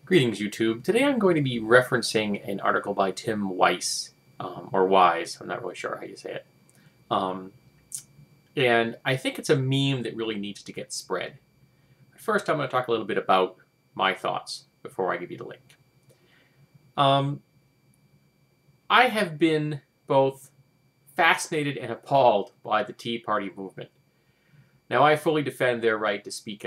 Greetings, YouTube. Today I'm going to be referencing an article by Tim Weiss, or Wise, I'm not really sure how you say it. Um, and I think it's a meme that really needs to get spread. First, I'm going to talk a little bit about my thoughts before I give you the link. I have been both fascinated and appalled by the Tea Party movement. Now, I fully defend their right to speak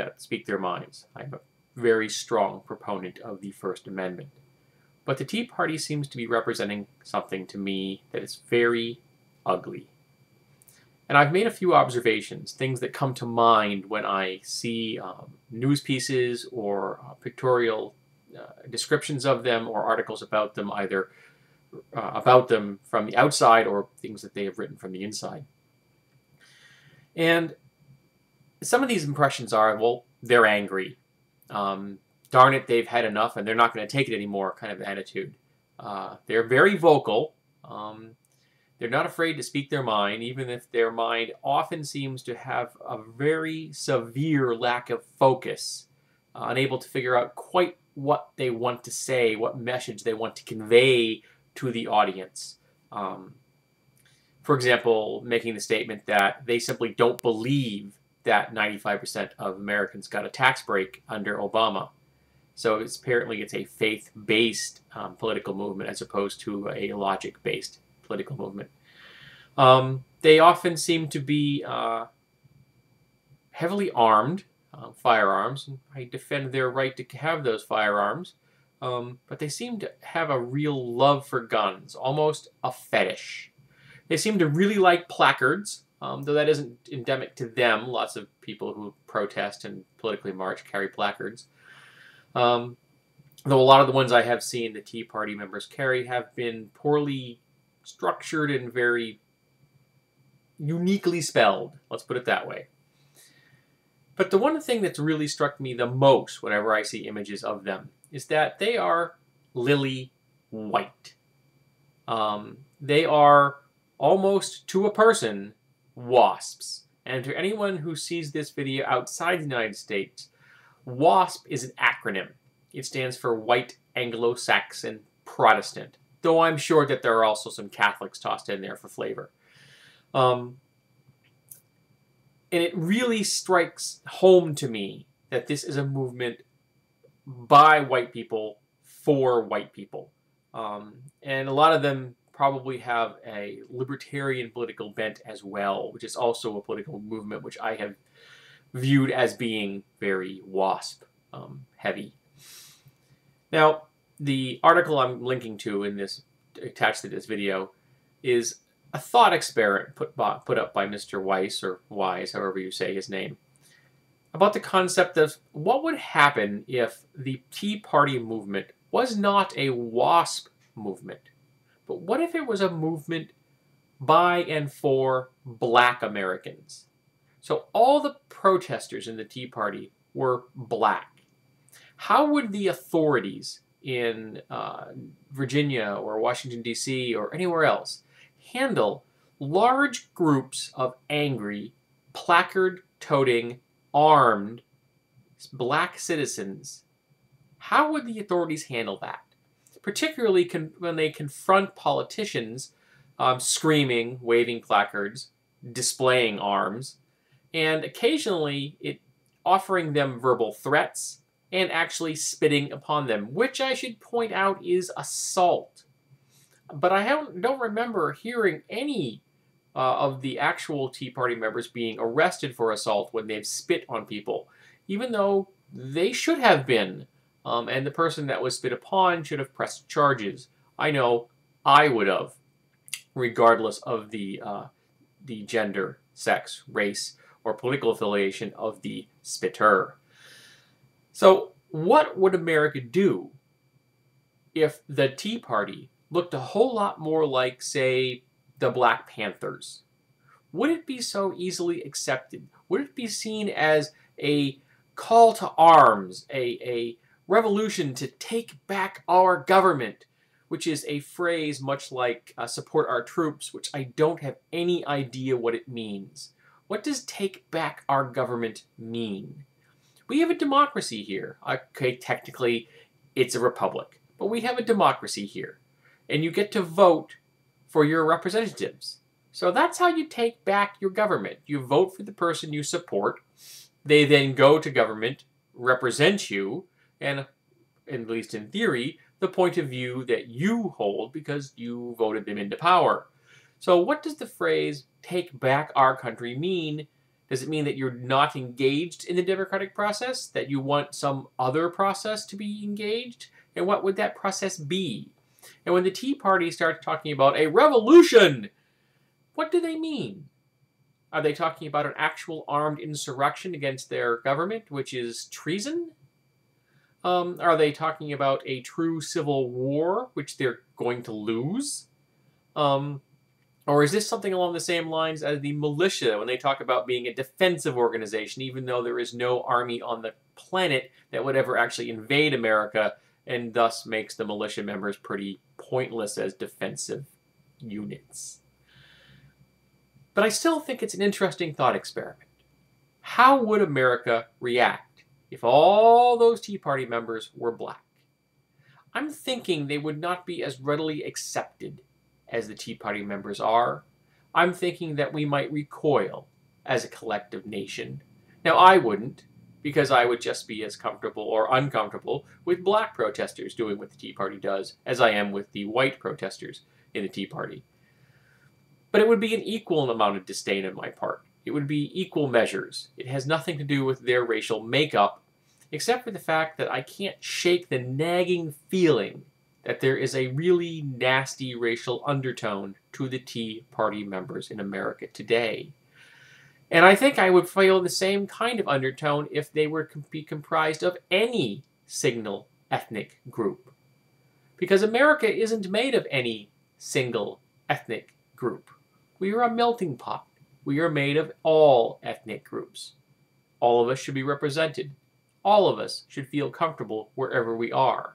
their minds. I'm a very strong proponent of the First Amendment. But the Tea Party seems to be representing something to me that is very ugly. And I've made a few observations, things that come to mind when I see news pieces or pictorial descriptions of them or articles about them, either about them from the outside or things that they have written from the inside. And some of these impressions are, well, they're angry. Darn it, they've had enough and they're not going to take it anymore kind of attitude. They're very vocal. They're not afraid to speak their mind, even if their mind often seems to have a very severe lack of focus, unable to figure out quite what they want to say, what message they want to convey to the audience. For example, making the statement that they simply don't believe that 95% of Americans got a tax break under Obama. So apparently it's a faith-based political movement as opposed to a logic-based political movement. They often seem to be heavily armed, firearms, and I defend their right to have those firearms, but they seem to have a real love for guns, almost a fetish. They seem to really like placards, though that isn't endemic to them. Lots of people who protest and politically march carry placards. Though a lot of the ones I have seen the Tea Party members carry have been poorly structured and very uniquely spelled. Let's put it that way. But the one thing that's really struck me the most whenever I see images of them is that they are lily white. They are almost to a person WASPs. And to anyone who sees this video outside the United States, WASP is an acronym. It stands for White Anglo-Saxon Protestant, though I'm sure that there are also some Catholics tossed in there for flavor. And it really strikes home to me that this is a movement by white people for white people. And a lot of them probably have a libertarian political bent as well, which is also a political movement which I have viewed as being very WASP heavy. Now, the article I'm linking to in this, attached to this video, is a thought experiment put up by Mr. Weiss, or Wise, however you say his name, about the concept of what would happen if the Tea Party movement was not a WASP movement, but what if it was a movement by and for black Americans? So all the protesters in the Tea Party were black. How would the authorities in Virginia or Washington, D.C. or anywhere else handle large groups of angry, placard-toting, armed black citizens? How would the authorities handle that? Particularly when they confront politicians screaming, waving placards, displaying arms, and occasionally offering them verbal threats and actually spitting upon them, which I should point out is assault. But I don't remember hearing any of the actual Tea Party members being arrested for assault when they've spit on people, even though they should have been. And the person that was spit upon should have pressed charges. I know I would have, regardless of the gender, sex, race, or political affiliation of the spitter. So what would America do if the Tea Party looked a whole lot more like, say, the Black Panthers? Would it be so easily accepted? Would it be seen as a call to arms, a revolution to take back our government, which is a phrase much like support our troops, which I don't have any idea what it means. What does take back our government mean? We have a democracy here. Okay, technically, it's a republic. But we have a democracy here. And you get to vote for your representatives. So that's how you take back your government. You vote for the person you support. They then go to government, represent you, and at least in theory, the point of view that you hold because you voted them into power. So what does the phrase, take back our country, mean? Does it mean that you're not engaged in the democratic process? That you want some other process to be engaged? And what would that process be? And when the Tea Party starts talking about a revolution, what do they mean? Are they talking about an actual armed insurrection against their government, which is treason? Are they talking about a true civil war, which they're going to lose? Or is this something along the same lines as the militia, when they talk about being a defensive organization, even though there is no army on the planet that would ever actually invade America, and thus makes the militia members pretty pointless as defensive units? But I still think it's an interesting thought experiment. How would America react if all those Tea Party members were black? I'm thinking they would not be as readily accepted as the Tea Party members are. I'm thinking that we might recoil as a collective nation. Now, I wouldn't, because I would just be as comfortable or uncomfortable with black protesters doing what the Tea Party does as I am with the white protesters in the Tea Party. But it would be an equal amount of disdain on my part. It would be equal measures. It has nothing to do with their racial makeup, except for the fact that I can't shake the nagging feeling that there is a really nasty racial undertone to the Tea Party members in America today. And I think I would feel the same kind of undertone if they were to be comprised of any single ethnic group. Because America isn't made of any single ethnic group. We are a melting pot. We are made of all ethnic groups. All of us should be represented. All of us should feel comfortable wherever we are.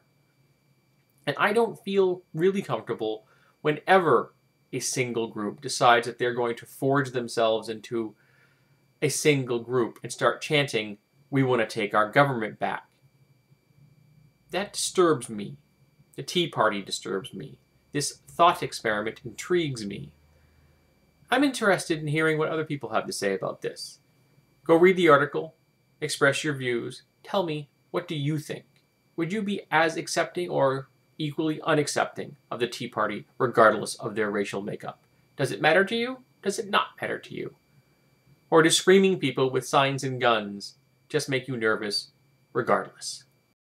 And I don't feel really comfortable whenever a single group decides that they're going to forge themselves into a single group and start chanting, "We want to take our government back." That disturbs me. The Tea Party disturbs me. This thought experiment intrigues me. I'm interested in hearing what other people have to say about this. Go read the article, express your views, tell me, what do you think? Would you be as accepting or equally unaccepting of the Tea Party regardless of their racial makeup? Does it matter to you? Does it not matter to you? Or do screaming people with signs and guns just make you nervous regardless?